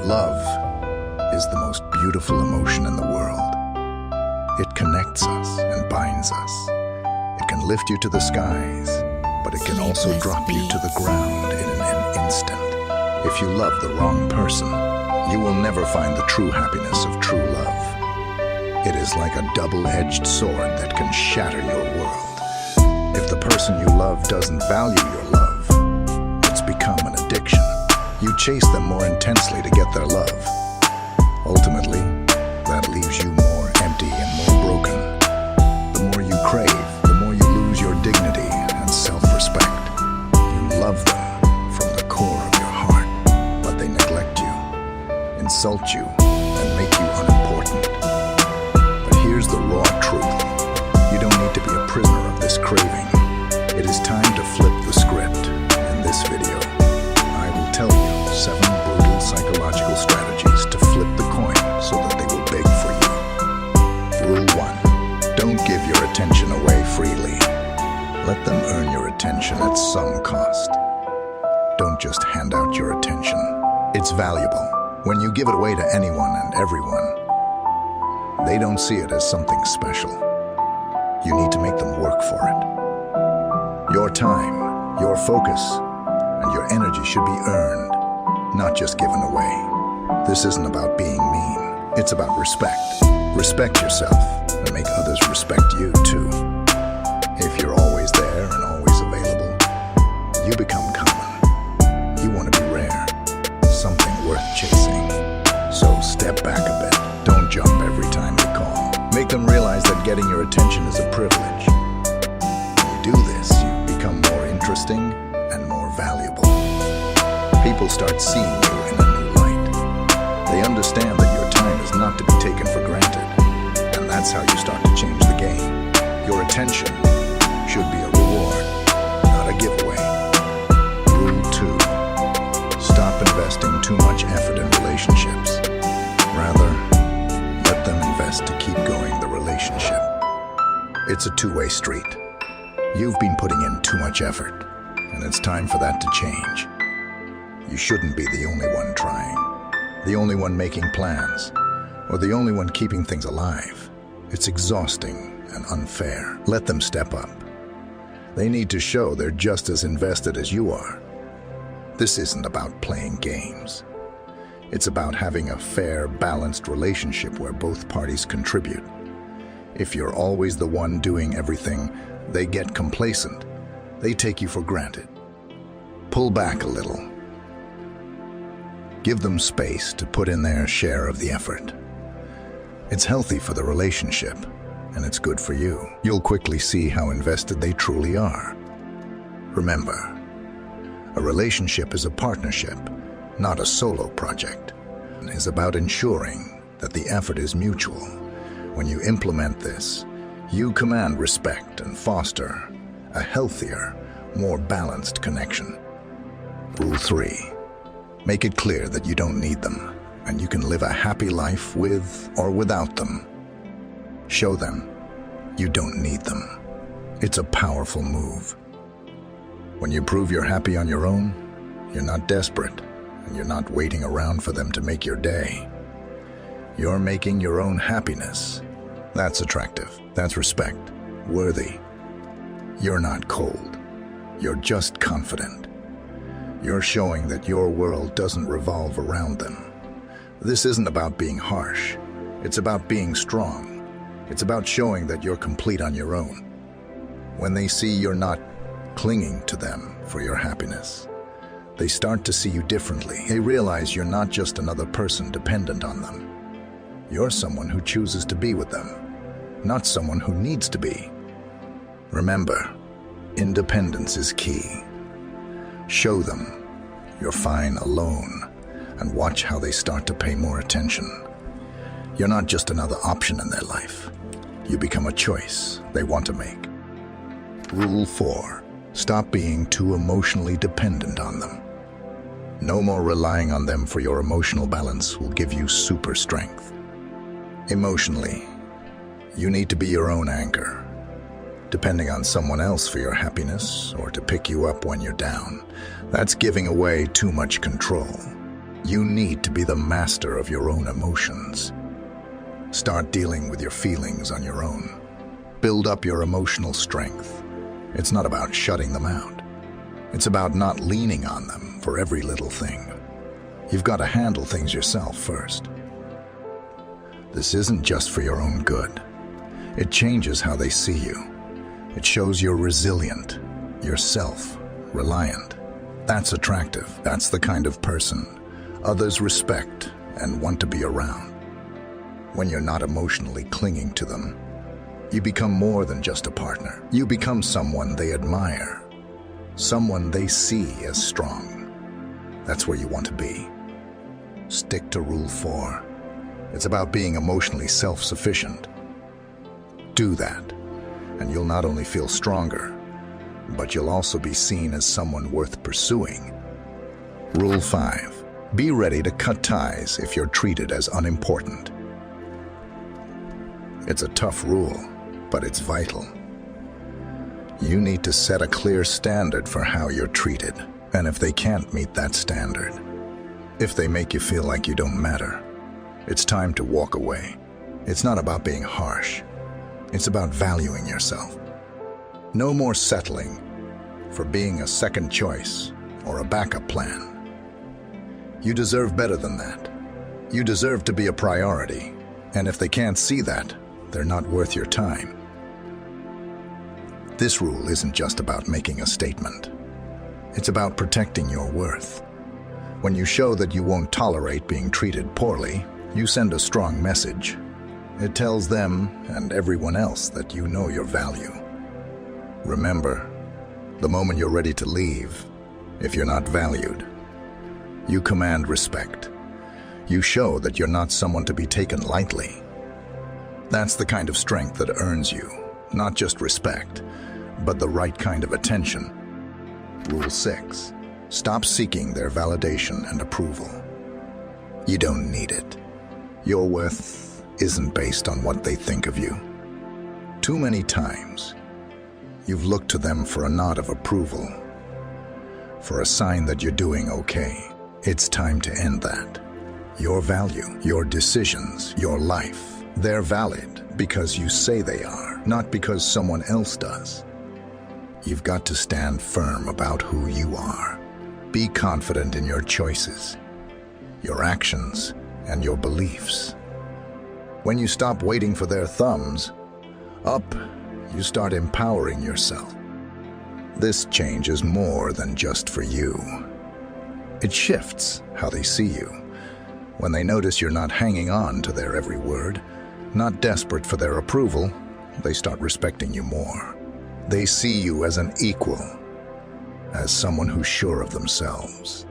Love is the most beautiful emotion in the world. It connects us and binds us. It can lift you to the skies, but it can also drop you to the ground in an instant. If you love the wrong person, you will never find the true happiness of true love. It is like a double-edged sword that can shatter your world. If the person you love doesn't value your love, it's become an addiction. You chase them more intensely to get their love. Ultimately, that leaves you more empty and more broken. The more you crave, the more you lose your dignity and self-respect. You love them from the core of your heart, but they neglect you, insult you, and make you unimportant. But here's the raw truth. You don't need to be a prisoner of this craving. It is time to flip the script. In this video, I will tell you 7 brutal psychological strategies to flip the coin so that they will beg for you. Rule 1. Don't give your attention away freely. Let them earn your attention at some cost. Don't just hand out your attention. It's valuable. When you give it away to anyone and everyone, they don't see it as something special. You need to make them work for it. Your time, your focus, and your energy should be earned, not just given away. This isn't about being mean. It's about respect. Respect yourself and make others respect you too. If you're always there and always available, you become common. You want to be rare, something worth chasing. So step back a bit. Don't jump every time they call. Make them realize that getting your attention is a privilege. When you do this, you become more interesting and more valuable. People start seeing you in a new light. They understand that your time is not to be taken for granted. And that's how you start to change the game. Your attention should be a reward, not a giveaway. Rule 2. Stop investing too much effort in relationships. Rather, let them invest to keep going the relationship. It's a two-way street. You've been putting in too much effort, and it's time for that to change. You shouldn't be the only one trying, the only one making plans, or the only one keeping things alive. It's exhausting and unfair. Let them step up. They need to show they're just as invested as you are. This isn't about playing games. It's about having a fair, balanced relationship where both parties contribute. If you're always the one doing everything, they get complacent. They take you for granted. Pull back a little. Give them space to put in their share of the effort. It's healthy for the relationship, and it's good for you. You'll quickly see how invested they truly are. Remember, a relationship is a partnership, not a solo project. It is about ensuring that the effort is mutual. When you implement this, you command respect and foster a healthier, more balanced connection. Rule 3. Make it clear that you don't need them, and you can live a happy life with or without them. Show them you don't need them. It's a powerful move. When you prove you're happy on your own, you're not desperate, and you're not waiting around for them to make your day. You're making your own happiness. That's attractive. That's respect. Worthy. You're not cold. You're just confident. You're showing that your world doesn't revolve around them. This isn't about being harsh. It's about being strong. It's about showing that you're complete on your own. When they see you're not clinging to them for your happiness, they start to see you differently. They realize you're not just another person dependent on them. You're someone who chooses to be with them, not someone who needs to be. Remember, independence is key. Show them you're fine alone, and watch how they start to pay more attention. You're not just another option in their life. You become a choice they want to make. Rule 4. Stop being too emotionally dependent on them. No more relying on them for your emotional balance will give you super strength. Emotionally, you need to be your own anchor. Depending on someone else for your happiness or to pick you up when you're down, that's giving away too much control. You need to be the master of your own emotions. Start dealing with your feelings on your own. Build up your emotional strength. It's not about shutting them out. It's about not leaning on them for every little thing. You've got to handle things yourself first. This isn't just for your own good. It changes how they see you. It shows you're resilient, you're self-reliant. That's attractive. That's the kind of person others respect and want to be around. When you're not emotionally clinging to them, you become more than just a partner. You become someone they admire, someone they see as strong. That's where you want to be. Stick to Rule 4. It's about being emotionally self-sufficient. Do that, and you'll not only feel stronger, but you'll also be seen as someone worth pursuing. Rule 5. Be ready to cut ties if you're treated as unimportant. It's a tough rule, but it's vital. You need to set a clear standard for how you're treated, and if they can't meet that standard, if they make you feel like you don't matter, it's time to walk away. It's not about being harsh. It's about valuing yourself. No more settling for being a second choice or a backup plan. You deserve better than that. You deserve to be a priority, and if they can't see that, they're not worth your time. This rule isn't just about making a statement. It's about protecting your worth. When you show that you won't tolerate being treated poorly, you send a strong message. It tells them and everyone else that you know your value. Remember, the moment you're ready to leave, if you're not valued, you command respect. You show that you're not someone to be taken lightly. That's the kind of strength that earns you, not just respect, but the right kind of attention. Rule 6. Stop seeking their validation and approval. You don't need it. Your worth isn't based on what they think of you. Too many times, you've looked to them for a nod of approval, for a sign that you're doing okay. It's time to end that. Your value, your decisions, your life, they're valid because you say they are, not because someone else does. You've got to stand firm about who you are. Be confident in your choices, your actions, and your beliefs. When you stop waiting for their thumbs up, you start empowering yourself. This change is more than just for you. It shifts how they see you. When they notice you're not hanging on to their every word, not desperate for their approval, they start respecting you more. They see you as an equal, as someone who's sure of themselves.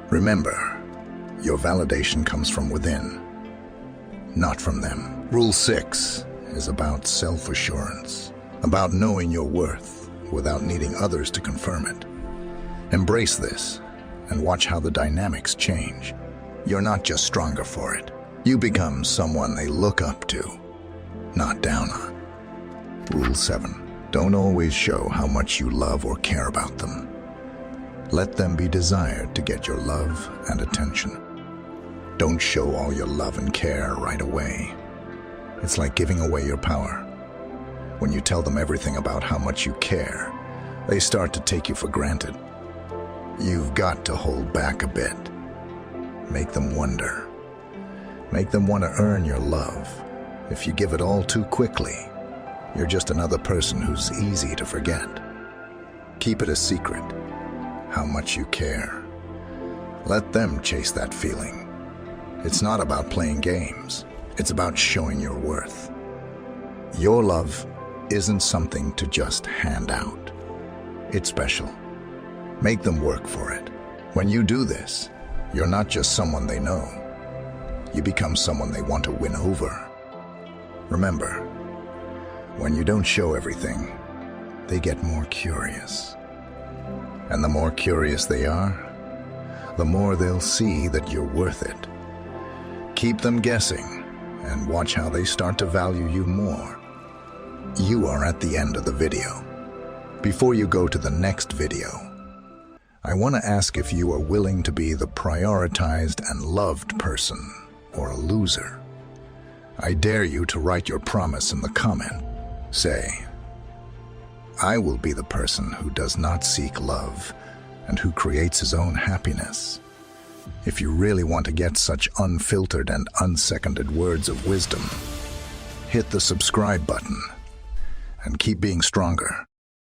Remember, your validation comes from within, not from them. Rule 6 is about self-assurance, about knowing your worth without needing others to confirm it. Embrace this and watch how the dynamics change. You're not just stronger for it. You become someone they look up to, not down on. Rule 7. Don't always show how much you love or care about them. Let them be desired to get your love and attention. Don't show all your love and care right away. It's like giving away your power. When you tell them everything about how much you care, they start to take you for granted. You've got to hold back a bit. Make them wonder. Make them want to earn your love. If you give it all too quickly, you're just another person who's easy to forget. Keep it a secret, how much you care. Let them chase that feeling. It's not about playing games. It's about showing your worth. Your love isn't something to just hand out. It's special. Make them work for it. When you do this, you're not just someone they know. You become someone they want to win over. Remember, when you don't show everything, they get more curious. And the more curious they are, the more they'll see that you're worth it. Keep them guessing and watch how they start to value you more. You are at the end of the video. Before you go to the next video, I want to ask if you are willing to be the prioritized and loved person or a loser. I dare you to write your promise in the comment. Say, I will be the person who does not seek love and who creates his own happiness. If you really want to get such unfiltered and unseconded words of wisdom, hit the subscribe button and keep being stronger.